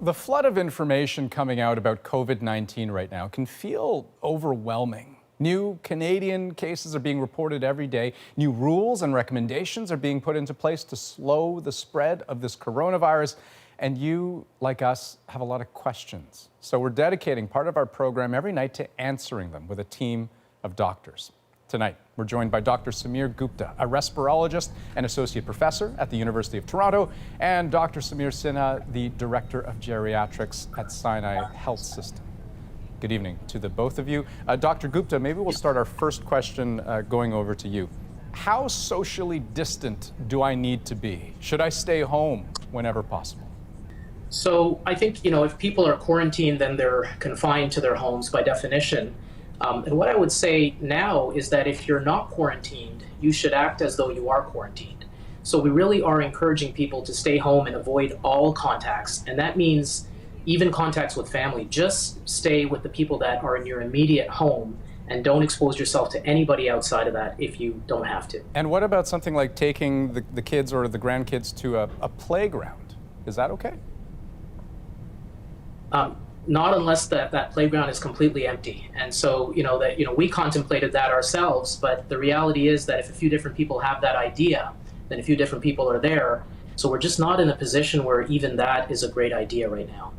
The flood of information coming out about COVID-19 right now can feel overwhelming. New Canadian cases are being reported every day. New rules and recommendations are being put into place to slow the spread of this coronavirus. And you, like us, have a lot of questions. So we're dedicating part of our program every night to answering them with a team of doctors. Tonight, we're joined by Dr. Samir Gupta, a respirologist and associate professor at the University of Toronto, and Dr. Samir Sinha, the director of geriatrics at Sinai Health System. Good evening to the both of you. Dr. Gupta, maybe we'll start our first question going over to you. How socially distant do I need to be? Should I stay home whenever possible? So I think, if people are quarantined, then they're confined to their homes by definition. And what I would say now is that if you're not quarantined, you should act as though you are quarantined. So we really are encouraging people to stay home and avoid all contacts. And that means even contacts with family. Just stay with the people that are in your immediate home and don't expose yourself to anybody outside of that if you don't have to. And what about something like taking the kids or the grandkids to a playground? Is that okay? Not unless that playground is completely empty. And so, we contemplated that ourselves, but the reality is that if a few different people have that idea, then a few different people are there. So we're just not in a position where even that is a great idea right now.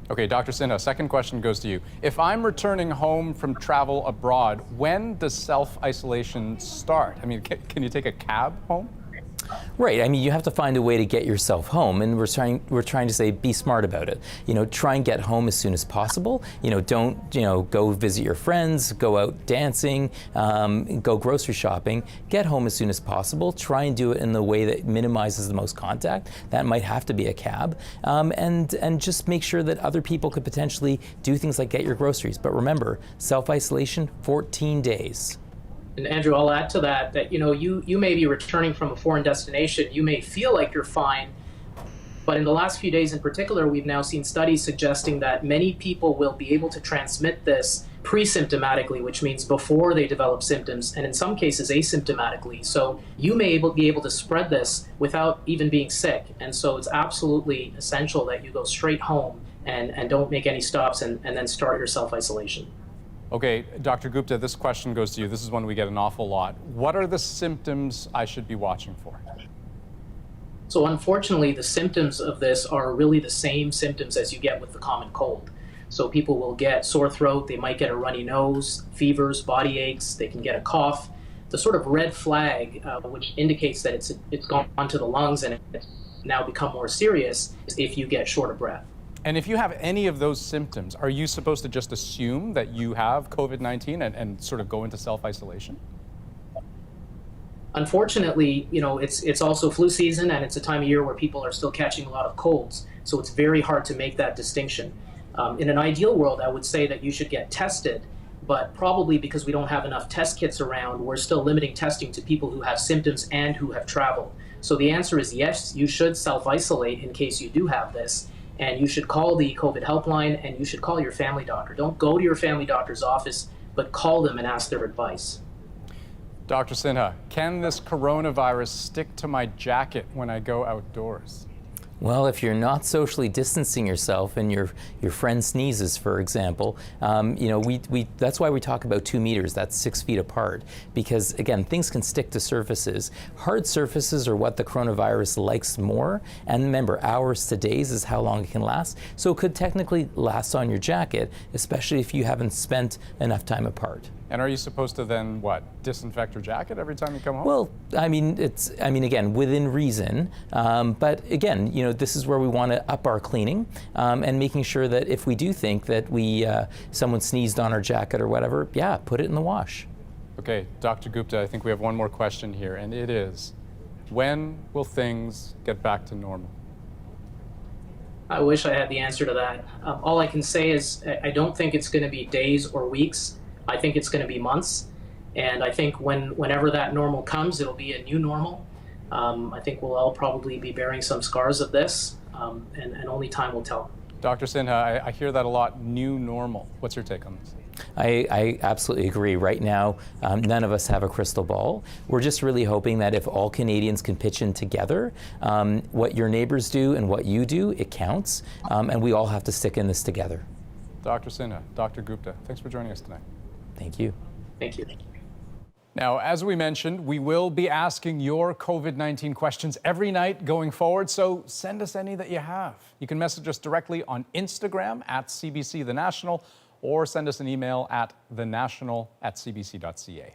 Okay, Dr. Sinha, second question goes to you. If I'm returning home from travel abroad, when does self-isolation start? I mean, can you take a cab home? Right. I mean, you have to find a way to get yourself home, and we're trying to say be smart about it. Try and get home as soon as possible. Don't go visit your friends, go out dancing, go grocery shopping. Get home as soon as possible. Try and do it in the way that minimizes the most contact. That might have to be a cab, and just make sure that other people could potentially do things like get your groceries. But remember, self-isolation, 14 days. And Andrew, I'll add to that you may be returning from a foreign destination. You may feel like you're fine, but in the last few days in particular, we've now seen studies suggesting that many people will be able to transmit this pre-symptomatically, which means before they develop symptoms, and in some cases asymptomatically. So you may be able to spread this without even being sick. And so it's absolutely essential that you go straight home and don't make any stops and then start your self-isolation. Okay, Dr. Gupta, this question goes to you. This is one we get an awful lot. What are the symptoms I should be watching for? So unfortunately, the symptoms of this are really the same symptoms as you get with the common cold. So people will get sore throat, they might get a runny nose, fevers, body aches, they can get a cough. The sort of red flag, which indicates that it's gone onto the lungs and it's now become more serious, is if you get short of breath. And if you have any of those symptoms, are you supposed to just assume that you have COVID-19 and sort of go into self-isolation? Unfortunately, it's also flu season, and it's a time of year where people are still catching a lot of colds. So it's very hard to make that distinction. In an ideal world, I would say that you should get tested, but probably because we don't have enough test kits around, we're still limiting testing to people who have symptoms and who have traveled. So the answer is yes, you should self-isolate in case you do have this. And you should call the COVID helpline, and you should call your family doctor. Don't go to your family doctor's office, but call them and ask their advice. Dr. Sinha, can this coronavirus stick to my jacket when I go outdoors? Well, if you're not socially distancing yourself and your friend sneezes, for example, that's why we talk about 2 meters, that's 6 feet apart, because again, things can stick to surfaces. Hard surfaces are what the coronavirus likes more, and remember, hours to days is how long it can last, so it could technically last on your jacket, especially if you haven't spent enough time apart. And are you supposed to then, disinfect your jacket every time you come home? Well, again, within reason. But again, this is where we want to up our cleaning and making sure that if we do think that someone sneezed on our jacket or whatever, put it in the wash. Okay, Dr. Gupta, I think we have one more question here, and it is, when will things get back to normal? I wish I had the answer to that. All I can say is I don't think it's going to be days or weeks. I think it's going to be months, and I think whenever that normal comes, it'll be a new normal. I think we'll all probably be bearing some scars of this, and only time will tell. Dr. Sinha, I hear that a lot, new normal. What's your take on this? I absolutely agree. Right now, none of us have a crystal ball. We're just really hoping that if all Canadians can pitch in together, what your neighbors do and what you do, it counts, and we all have to stick in this together. Dr. Sinha, Dr. Gupta, thanks for joining us tonight. Thank you. Thank you. Now, as we mentioned, we will be asking your COVID-19 questions every night going forward, so send us any that you have. You can message us directly on Instagram at CBC The National, or send us an email at thenational@cbc.ca.